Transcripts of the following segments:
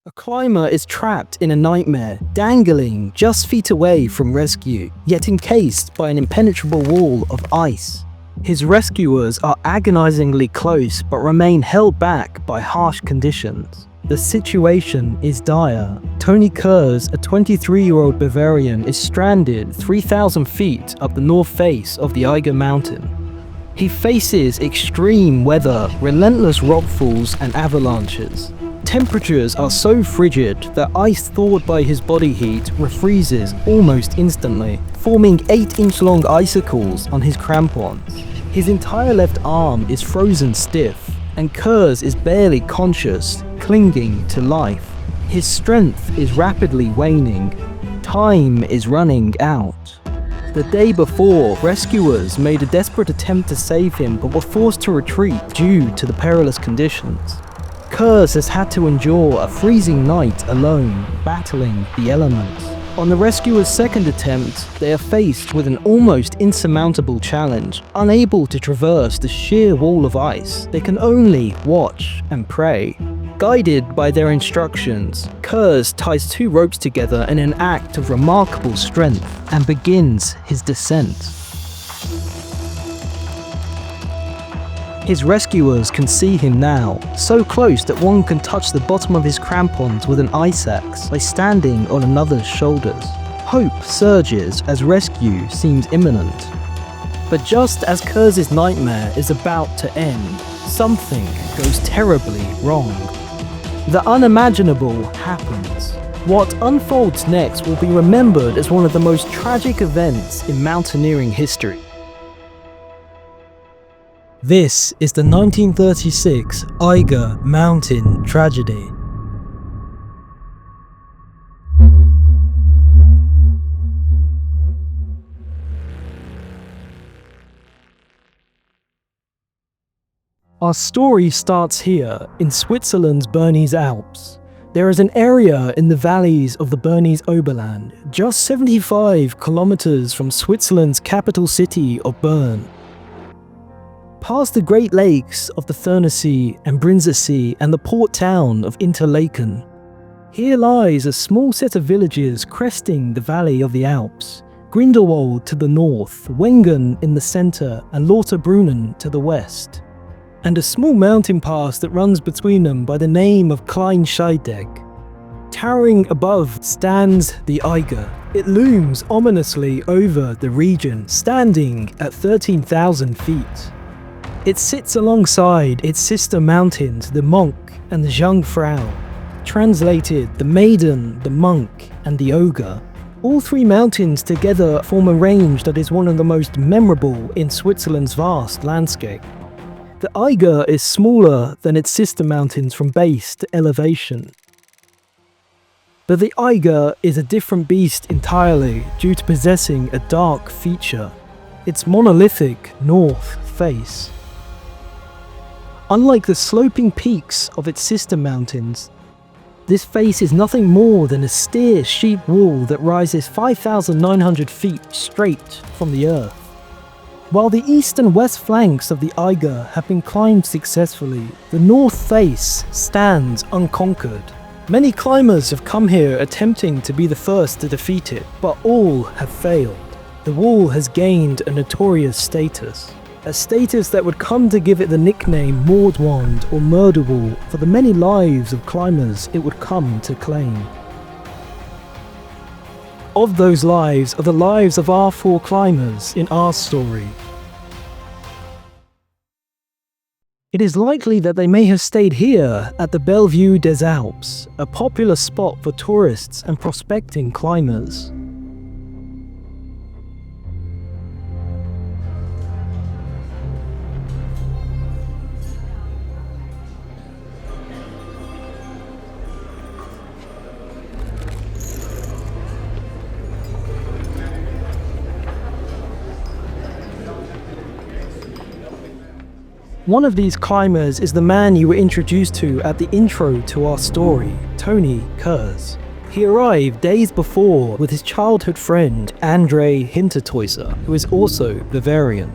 A climber is trapped in a nightmare, dangling just feet away from rescue, yet encased by an impenetrable wall of ice. His rescuers are agonizingly close but remain held back by harsh conditions. The situation is dire. Tony Kurz, a 23-year-old Bavarian, is stranded 3,000 feet up the north face of the Eiger mountain. He faces extreme weather, relentless rockfalls and avalanches. Temperatures are so frigid that ice thawed by his body heat refreezes almost instantly, forming 8-inch long icicles on his crampons. His entire left arm is frozen stiff, and Kurz is barely conscious, clinging to life. His strength is rapidly waning. Time is running out. The day before, rescuers made a desperate attempt to save him but were forced to retreat due to the perilous conditions. Kurz has had to endure a freezing night alone, battling the elements. On the rescuers' second attempt, they are faced with an almost insurmountable challenge. Unable to traverse the sheer wall of ice, they can only watch and pray. Guided by their instructions, Kurz ties 2 ropes together in an act of remarkable strength and begins his descent. His rescuers can see him now, so close that one can touch the bottom of his crampons with an ice axe by standing on another's shoulders. Hope surges as rescue seems imminent. But just as Kurz's nightmare is about to end, something goes terribly wrong. The unimaginable happens. What unfolds next will be remembered as one of the most tragic events in mountaineering history. This is the 1936 Eiger Mountain tragedy. Our story starts here, in Switzerland's Bernese Alps. There is an area in the valleys of the Bernese Oberland, just 75 kilometers from Switzerland's capital city of Bern. Past the Great Lakes of the Thunersee and Brinzersee and the port town of Interlaken. Here lies a small set of villages cresting the valley of the Alps. Grindelwald to the north, Wengen in the centre and Lauterbrunnen to the west. And a small mountain pass that runs between them by the name of Klein Scheidegg. Towering above stands the Eiger. It looms ominously over the region, standing at 13,000 feet. It sits alongside its sister mountains, the Monk and the Jungfrau. Translated, the Maiden, the Monk, and the Ogre. All 3 mountains together form a range that is one of the most memorable in Switzerland's vast landscape. The Eiger is smaller than its sister mountains from base to elevation. But the Eiger is a different beast entirely due to possessing a dark feature, its monolithic north face. Unlike the sloping peaks of its sister mountains, this face is nothing more than a steer sheep wall that rises 5,900 feet straight from the earth. While the east and west flanks of the Eiger have been climbed successfully, the north face stands unconquered. Many climbers have come here attempting to be the first to defeat it, but all have failed. The wall has gained a notorious status. A status that would come to give it the nickname Mordwand or Murder Wall for the many lives of climbers it would come to claim. Of those lives are the lives of our 4 climbers in our story. It is likely that they may have stayed here at the Bellevue des Alpes, a popular spot for tourists and prospecting climbers. One of these climbers is the man you were introduced to at the intro to our story, Tony Kurz. He arrived days before with his childhood friend Andre Hinterteuser, who is also Bavarian.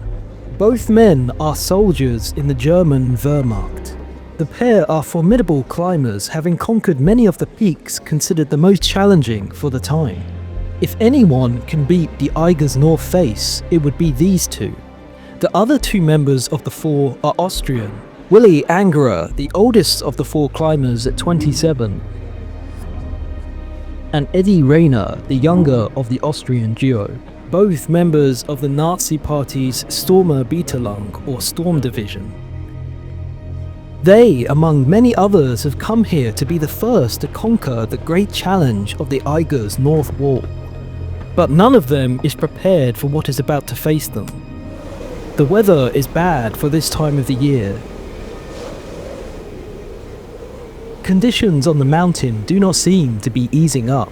Both men are soldiers in the German Wehrmacht. The pair are formidable climbers, having conquered many of the peaks considered the most challenging for the time. If anyone can beat the Eiger's north face, it would be these two. The other two members of the four are Austrian. Willi Angerer, the oldest of the four climbers at 27, and Eddie Rayner, the younger of the Austrian duo, both members of the Nazi Party's Sturmabteilung or Storm Division. They, among many others, have come here to be the first to conquer the great challenge of the Eiger's North Wall. But none of them is prepared for what is about to face them. The weather is bad for this time of the year. Conditions on the mountain do not seem to be easing up,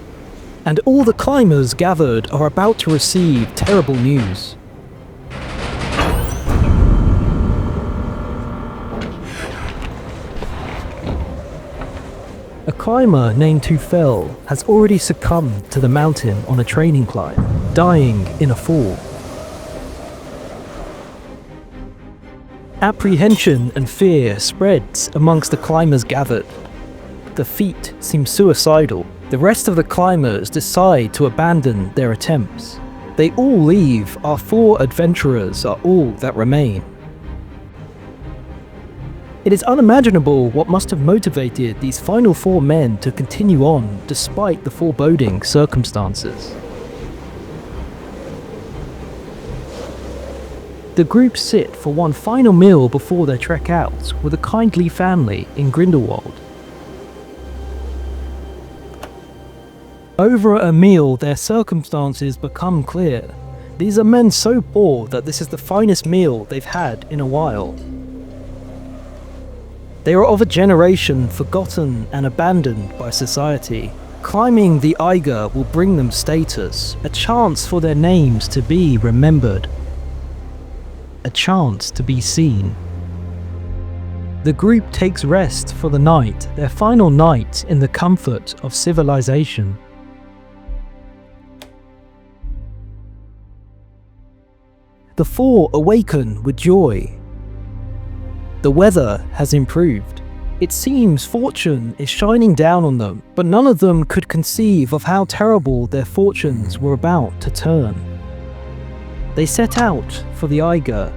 and all the climbers gathered are about to receive terrible news. A climber named Teufel has already succumbed to the mountain on a training climb, dying in a fall. Apprehension and fear spreads amongst the climbers gathered. The feat seems suicidal. The rest of the climbers decide to abandon their attempts. They all leave. Our four adventurers are all that remain. It is unimaginable what must have motivated these final four men to continue on despite the foreboding circumstances. The group sit for one final meal before their trek out with a kindly family in Grindelwald. Over a meal, their circumstances become clear. These are men so poor that this is the finest meal they've had in a while. They are of a generation forgotten and abandoned by society. Climbing the Eiger will bring them status, a chance for their names to be remembered, a chance to be seen. The group takes rest for the night, their final night in the comfort of civilization. The four awaken with joy. The weather has improved. It seems fortune is shining down on them, but none of them could conceive of how terrible their fortunes were about to turn. They set out for the Eiger.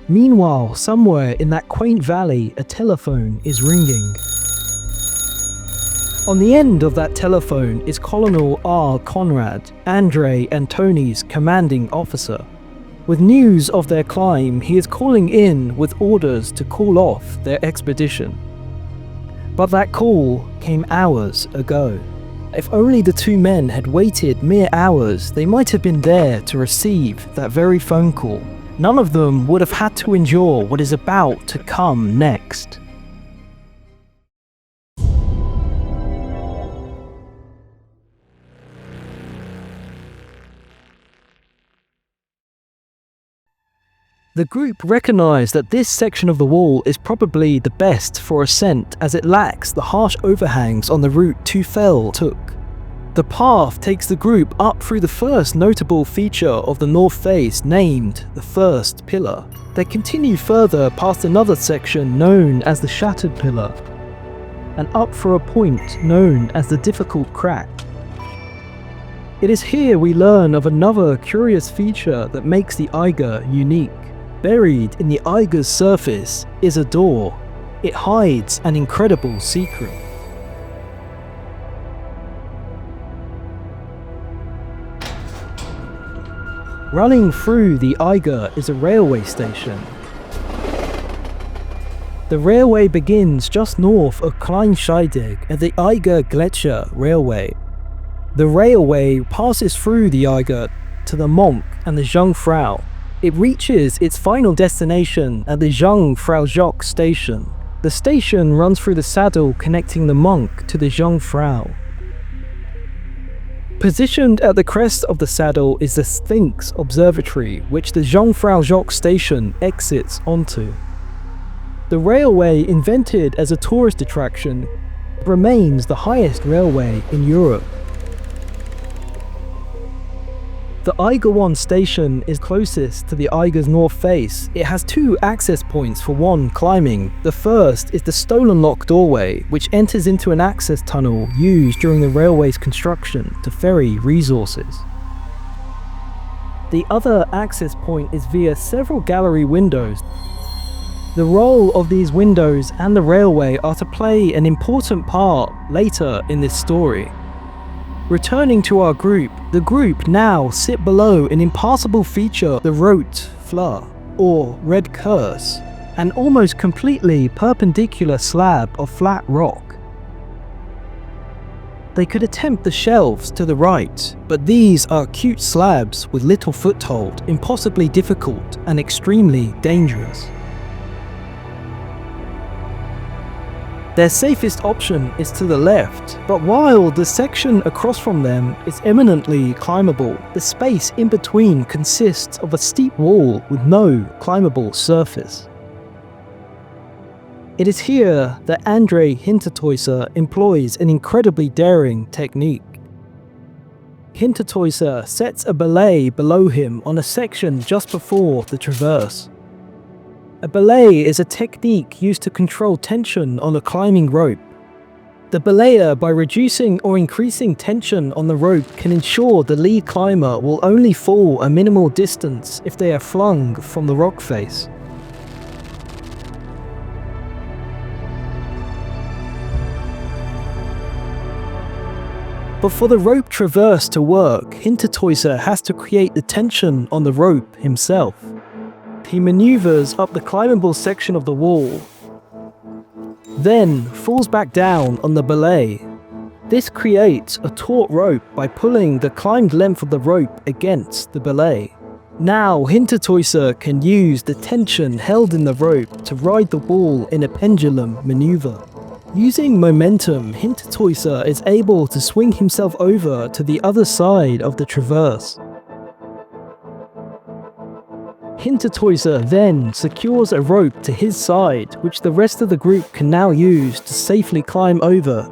Meanwhile, somewhere in that quaint valley, a telephone is ringing. On the end of that telephone is Colonel R. Conrad, Andre and Tony's commanding officer. With news of their climb, he is calling in with orders to call off their expedition. But that call came hours ago. If only the two men had waited mere hours, they might have been there to receive that very phone call. None of them would have had to endure what is about to come next. The group recognise that this section of the wall is probably the best for ascent as it lacks the harsh overhangs on the route Teufel took. The path takes the group up through the first notable feature of the north face named the First Pillar. They continue further past another section known as the Shattered Pillar, and up for a point known as the Difficult Crack. It is here we learn of another curious feature that makes the Eiger unique. Buried in the Eiger's surface is a door. It hides an incredible secret. Running through the Eiger is a railway station. The railway begins just north of Kleinscheidegg at the Eiger Gletscher Railway. The railway passes through the Eiger to the Monk and the Jungfrau. It reaches its final destination at the Jungfraujoch station. The station runs through the saddle connecting the Monk to the Jungfrau. Positioned at the crest of the saddle is the Sphinx Observatory, which the Jungfraujoch station exits onto. The railway, invented as a tourist attraction, remains the highest railway in Europe. The Eiger 1 station is closest to the Eiger's north face. It has two access points for one climbing. The first is the Stolen Lock doorway, which enters into an access tunnel used during the railway's construction to ferry resources. The other access point is via several gallery windows. The role of these windows and the railway are to play an important part later in this story. Returning to our group, the group now sit below an impassable feature, the Rote Flur, or Red Curse, an almost completely perpendicular slab of flat rock. They could attempt the shelves to the right, but these are acute slabs with little foothold, impossibly difficult and extremely dangerous. Their safest option is to the left, but while the section across from them is eminently climbable, the space in between consists of a steep wall with no climbable surface. It is here that Andre Hintertoyser employs an incredibly daring technique. Hintertoyser sets a belay below him on a section just before the traverse. A belay is a technique used to control tension on a climbing rope. The belayer, by reducing or increasing tension on the rope, can ensure the lead climber will only fall a minimal distance if they are flung from the rock face. But for the rope traverse to work, Hintertoyser has to create the tension on the rope himself. He maneuvers up the climbable section of the wall, then falls back down on the belay. This creates a taut rope by pulling the climbed length of the rope against the belay. Now Hintertoyser can use the tension held in the rope to ride the wall in a pendulum maneuver. Using momentum, Hintertoyser is able to swing himself over to the other side of the traverse. Hintertoyser then secures a rope to his side, which the rest of the group can now use to safely climb over.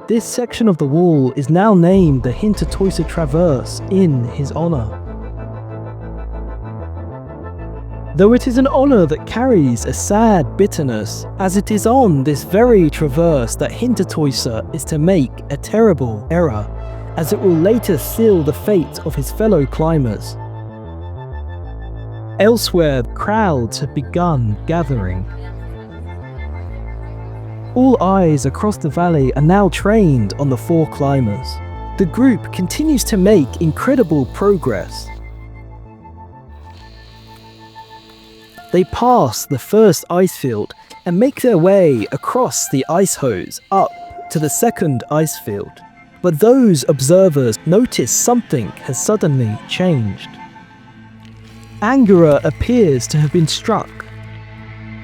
This section of the wall is now named the Hintertoyser Traverse in his honor. Though it is an honor that carries a sad bitterness, as it is on this very traverse that Hintertoyser is to make a terrible error, as it will later seal the fate of his fellow climbers. Elsewhere, crowds have begun gathering. All eyes across the valley are now trained on the four climbers. The group continues to make incredible progress. They pass the first ice field and make their way across the ice hose up to the second ice field. But those observers notice something has suddenly changed. Angara appears to have been struck.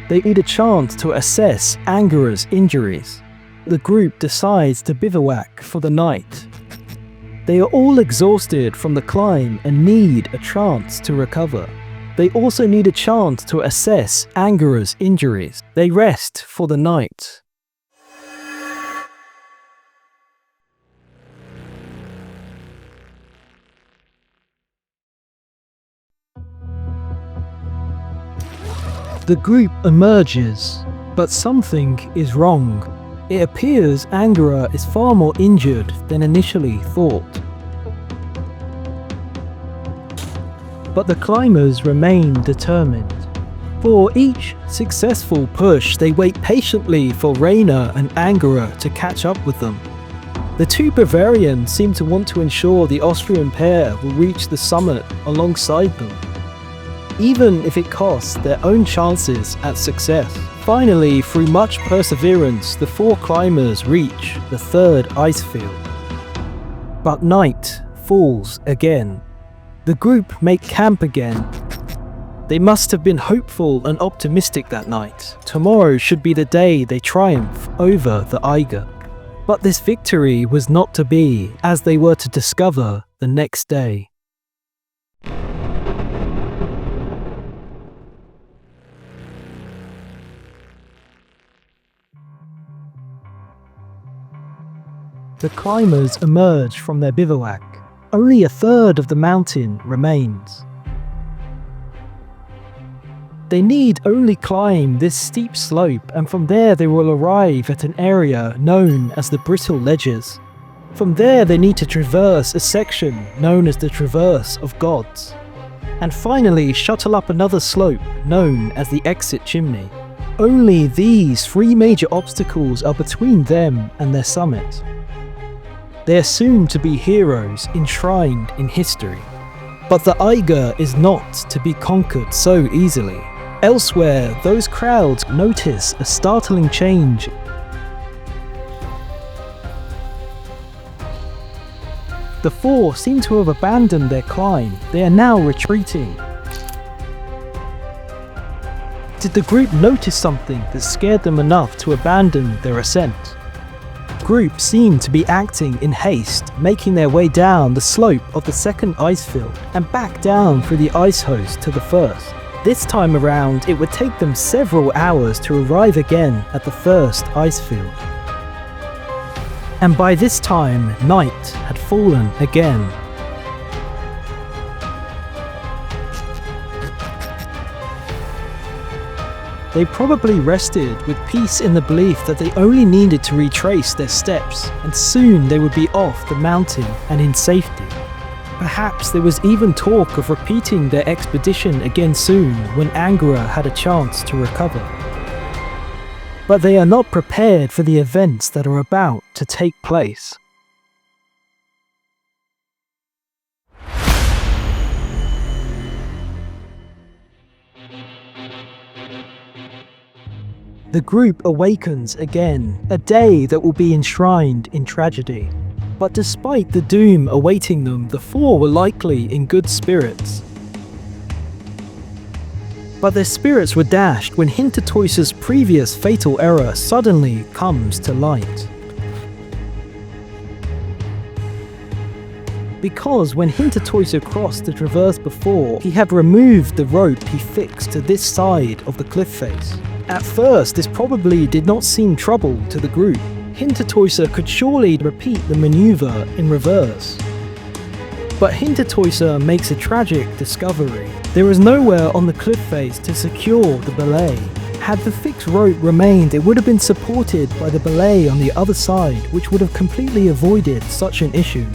They need a chance to assess Angara's injuries. The group decides to bivouac for the night. They are all exhausted from the climb and need a chance to recover. They also need a chance to assess Angara's injuries. They rest for the night. The group emerges, but something is wrong. It appears Angara is far more injured than initially thought. But the climbers remain determined. For each successful push, they wait patiently for Rainer and Angara to catch up with them. The two Bavarians seem to want to ensure the Austrian pair will reach the summit alongside them, even if it costs their own chances at success. Finally, through much perseverance, the four climbers reach the third ice field. But night falls again. The group make camp again. They must have been hopeful and optimistic that night. Tomorrow should be the day they triumph over the Eiger. But this victory was not to be, as they were to discover the next day. The climbers emerge from their bivouac. Only a third of the mountain remains. They need only climb this steep slope, and from there they will arrive at an area known as the Brittle Ledges. From there they need to traverse a section known as the Traverse of Gods, and finally shuttle up another slope known as the Exit Chimney. Only these 3 major obstacles are between them and their summit. They are soon to be heroes enshrined in history. But the Eiger is not to be conquered so easily. Elsewhere, those crowds notice a startling change. The 4 seem to have abandoned their climb. They are now retreating. Did the group notice something that scared them enough to abandon their ascent? The group seemed to be acting in haste, making their way down the slope of the second ice field and back down through the ice host to the first. This time around, it would take them several hours to arrive again at the first ice field. And by this time, night had fallen again. They probably rested with peace in the belief that they only needed to retrace their steps, and soon they would be off the mountain and in safety. Perhaps there was even talk of repeating their expedition again soon when Angora had a chance to recover. But they are not prepared for the events that are about to take place. The group awakens again, a day that will be enshrined in tragedy. But despite the doom awaiting them, the 4 were likely in good spirits. But their spirits were dashed when Hintertoisa's previous fatal error suddenly comes to light. Because when Hintertoisa crossed the traverse before, he had removed the rope he fixed to this side of the cliff face. At first, this probably did not seem trouble to the group. Hintertoisa could surely repeat the maneuver in reverse. But Hintertoisa makes a tragic discovery. There is nowhere on the cliff face to secure the belay. Had the fixed rope remained, it would have been supported by the belay on the other side, which would have completely avoided such an issue.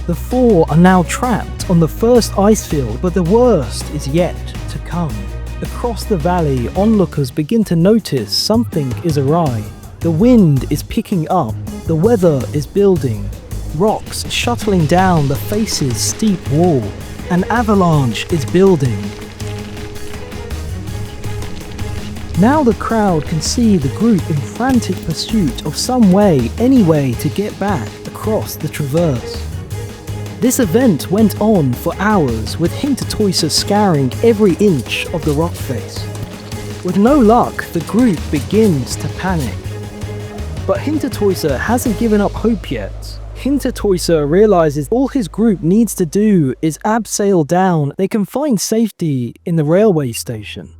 The 4 are now trapped on the first ice field, but the worst is yet to come. Across the valley, onlookers begin to notice something is awry. The wind is picking up, the weather is building, rocks shuttling down the face's steep wall. An avalanche is building. Now the crowd can see the group in frantic pursuit of some way, any way to get back across the traverse. This event went on for hours, with Hintertoisa scouring every inch of the rock face. With no luck, the group begins to panic. But Hintertoisa hasn't given up hope yet. Hintertoisa realizes all his group needs to do is abseil down. They can find safety in the railway station.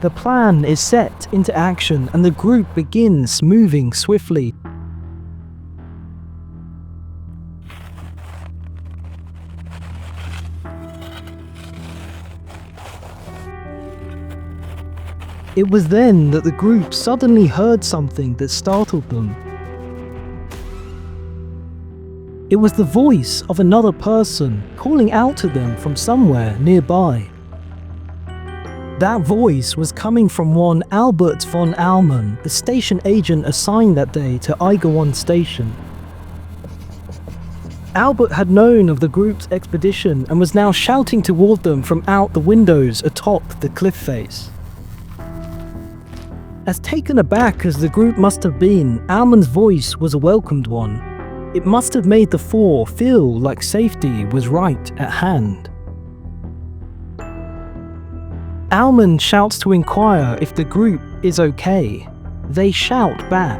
The plan is set into action and the group begins moving swiftly. It was then that the group suddenly heard something that startled them. It was the voice of another person calling out to them from somewhere nearby. That voice was coming from one Albert von Almen, the station agent assigned that day to Eiger station. Albert had known of the group's expedition and was now shouting toward them from out the windows atop the cliff face. As taken aback as the group must have been, Almen's voice was a welcomed one. It must have made the 4 feel like safety was right at hand. Almen shouts to inquire if the group is okay. They shout back.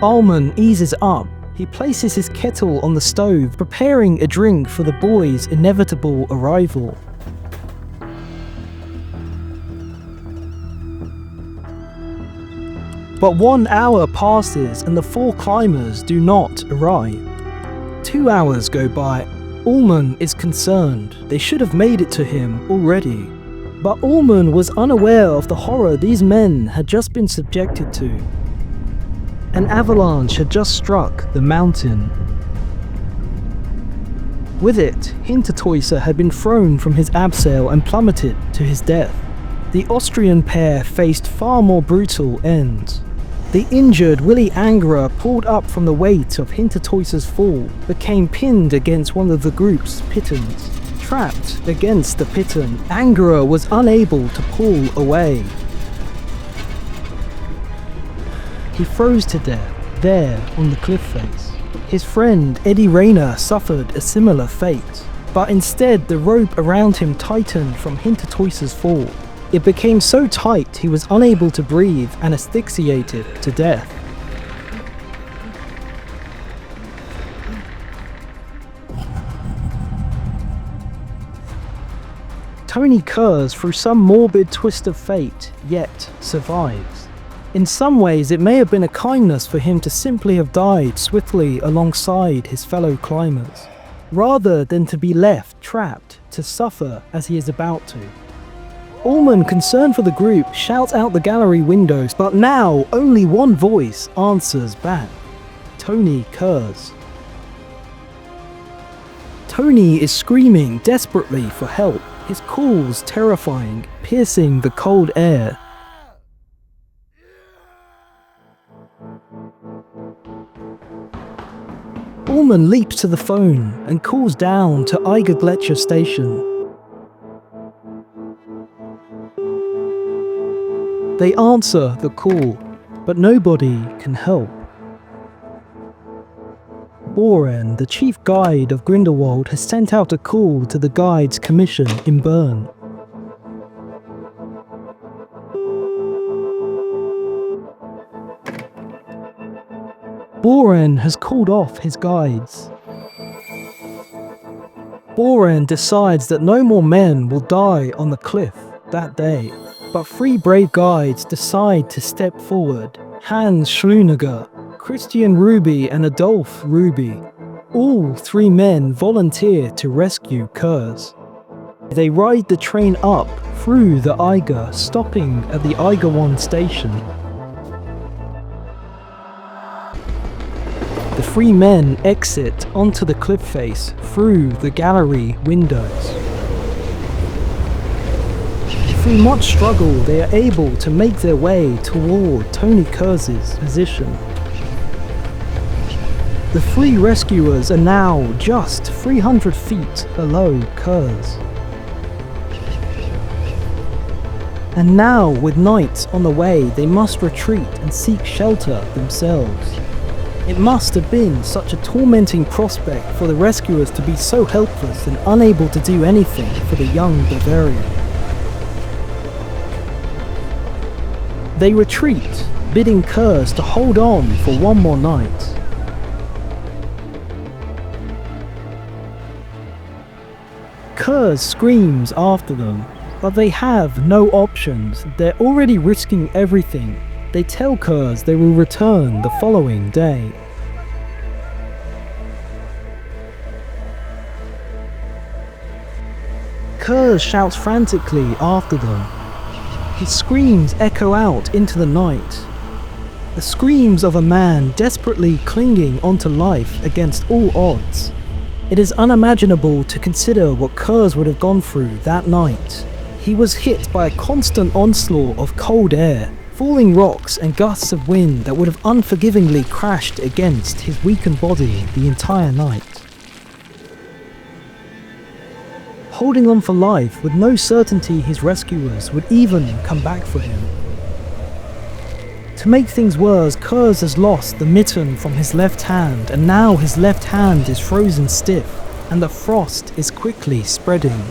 Almen eases up. He places his kettle on the stove, preparing a drink for the boys' inevitable arrival. But 1 hour passes and the 4 climbers do not arrive. 2 hours go by. Ullman is concerned. They should have made it to him already. But Ullman was unaware of the horror these men had just been subjected to. An avalanche had just struck the mountain. With it, Hintertuyser had been thrown from his abseil and plummeted to his death. The Austrian pair faced far more brutal ends. The injured Willi Angerer, pulled up from the weight of Hintertuyser's fall, became pinned against one of the group's pittons. Trapped against the piton, Angerer was unable to pull away. He froze to death there on the cliff face. His friend Eddie Rayner suffered a similar fate, but instead the rope around him tightened from Hintertuyser's fall. It became so tight he was unable to breathe and asphyxiated to death. Tony Kurz, through some morbid twist of fate, yet survives. In some ways, it may have been a kindness for him to simply have died swiftly alongside his fellow climbers, rather than to be left trapped to suffer as he is about to. Ullman, concerned for the group, shouts out the gallery windows, but now only one voice answers back. Tony Kurz. Tony is screaming desperately for help, his calls terrifying, piercing the cold air. Ullman leaps to the phone and calls down to Eiger Gletscher Station. They answer the call, but nobody can help. Boren, the chief guide of Grindelwald, has sent out a call to the Guides Commission in Bern. Boren has called off his guides. Boren decides that no more men will die on the cliff that day, but 3 brave guides decide to step forward. Hans Schluniger, Christian Ruby and Adolf Ruby. All 3 men volunteer to rescue Kurz. They ride the train up through the Eiger, stopping at the Eigerwand station. The 3 men exit onto the cliff face through the gallery windows. Through much struggle, they are able to make their way toward Tony Kurz's position. The 3 rescuers are now just 300 feet below Kurz. And now, with night on the way, they must retreat and seek shelter themselves. It must have been such a tormenting prospect for the rescuers to be so helpless and unable to do anything for the young Bavarian. They retreat, bidding Kurz to hold on for one more night. Kurz screams after them, but they have no options. They're already risking everything. They tell Kurz they will return the following day. Kurz shouts frantically after them. His screams echo out into the night. The screams of a man desperately clinging onto life against all odds. It is unimaginable to consider what Kurz would have gone through that night. He was hit by a constant onslaught of cold air, falling rocks and gusts of wind that would have unforgivingly crashed against his weakened body the entire night. Holding on for life with no certainty his rescuers would even come back for him. To make things worse, Kurz has lost the mitten from his left hand, and now his left hand is frozen stiff, and the frost is quickly spreading.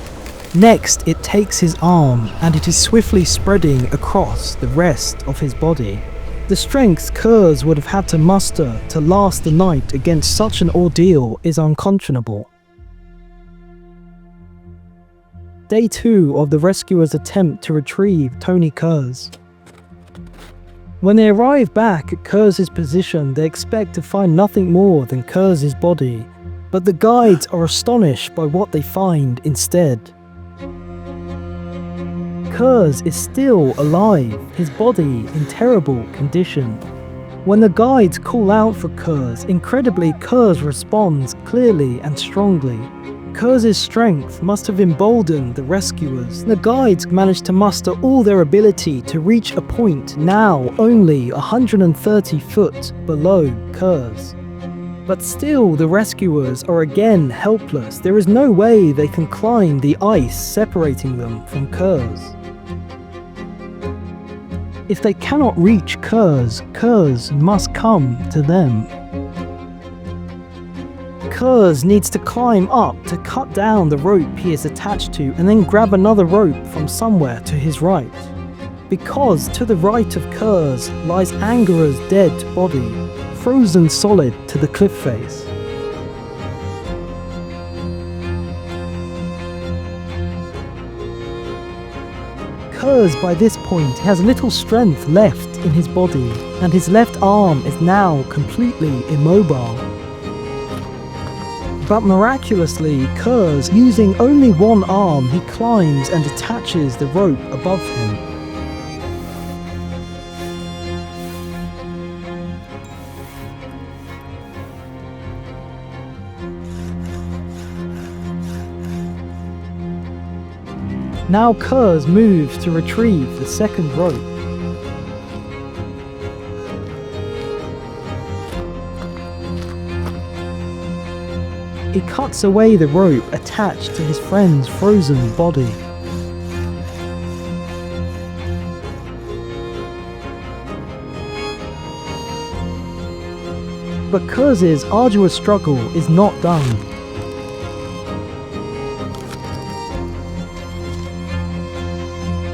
Next, it takes his arm, and it is swiftly spreading across the rest of his body. The strength Kurz would have had to muster to last the night against such an ordeal is unconscionable. Day 2 of the rescuers' attempt to retrieve Tony Kurz. When they arrive back at Kurz's position, they expect to find nothing more than Kurz's body, but the guides are astonished by what they find instead. Kurz is still alive, his body in terrible condition. When the guides call out for Kurz, incredibly Kurz responds clearly and strongly. Kurz's strength must have emboldened the rescuers. The guides managed to muster all their ability to reach a point now only 130 foot below Kurz. But still, the rescuers are again helpless. There is no way they can climb the ice separating them from Kurz. If they cannot reach Kurz, Kurz must come to them. Kurz needs to climb up to cut down the rope he is attached to and then grab another rope from somewhere to his right. Because to the right of Kurz lies Angara's dead body, frozen solid to the cliff face. Kurz by this point has little strength left in his body, and his left arm is now completely immobile. But miraculously, Kurz, using only one arm, he climbs and attaches the rope above him. Now Kurz moves to retrieve the second rope. He cuts away the rope attached to his friend's frozen body. But Kurz's arduous struggle is not done.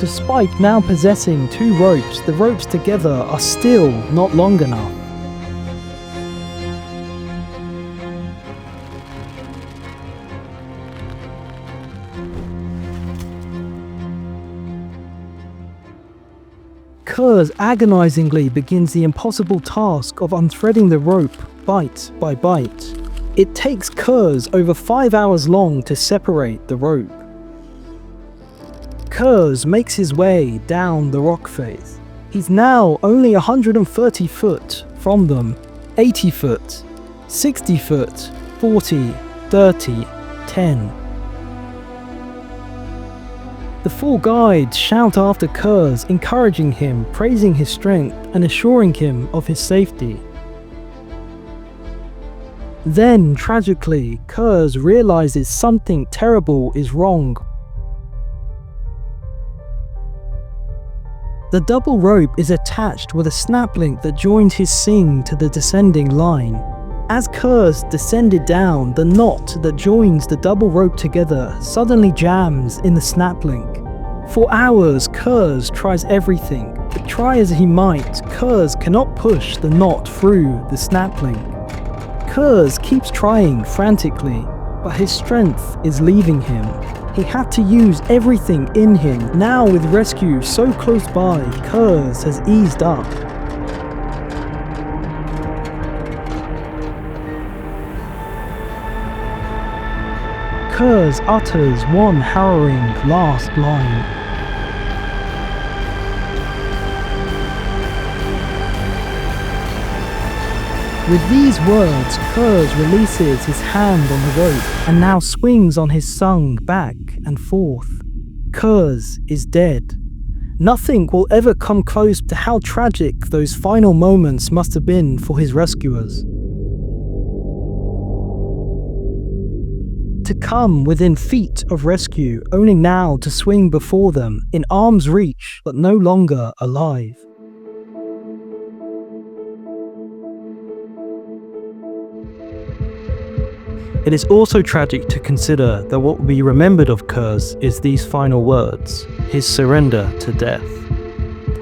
Despite now possessing two ropes, the ropes together are still not long enough. Kurz agonizingly begins the impossible task of unthreading the rope bite by bite. It takes Kurz over 5 hours long to separate the rope. Kurz makes his way down the rock face. He's now only 130 foot from them, 80 foot, 60 foot, 40, 30, 10. The four guides shout after Kurz, encouraging him, praising his strength, and assuring him of his safety. Then, tragically, Kurz realizes something terrible is wrong. The double rope is attached with a snap link that joined his sing to the descending line. As Kurz descended down, the knot that joins the double rope together suddenly jams in the snap link. For hours, Kurz tries everything, but try as he might, Kurz cannot push the knot through the snap link. Kurz keeps trying frantically, but his strength is leaving him. He had to use everything in him. Now with rescue so close by, Kurz has eased up. Kurz utters one harrowing last line. With these words, Kurz releases his hand on the rope and now swings on his sung back and forth. Kurz is dead. Nothing will ever come close to how tragic those final moments must have been for his rescuers. To come within feet of rescue, only now to swing before them, in arm's reach, but no longer alive. It is also tragic to consider that what will be remembered of Kurz is these final words, his surrender to death.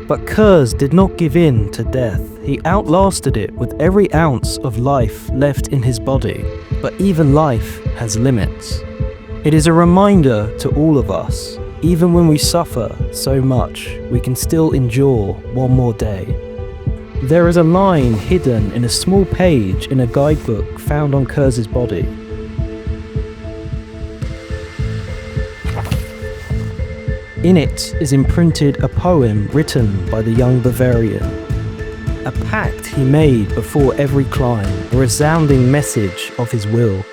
But Kurz did not give in to death. He outlasted it with every ounce of life left in his body. But even life has limits. It is a reminder to all of us, even when we suffer so much, we can still endure one more day. There is a line hidden in a small page in a guidebook found on Kurz's body. In it is imprinted a poem written by the young Bavarian. A pact he made before every climb, a resounding message of his will.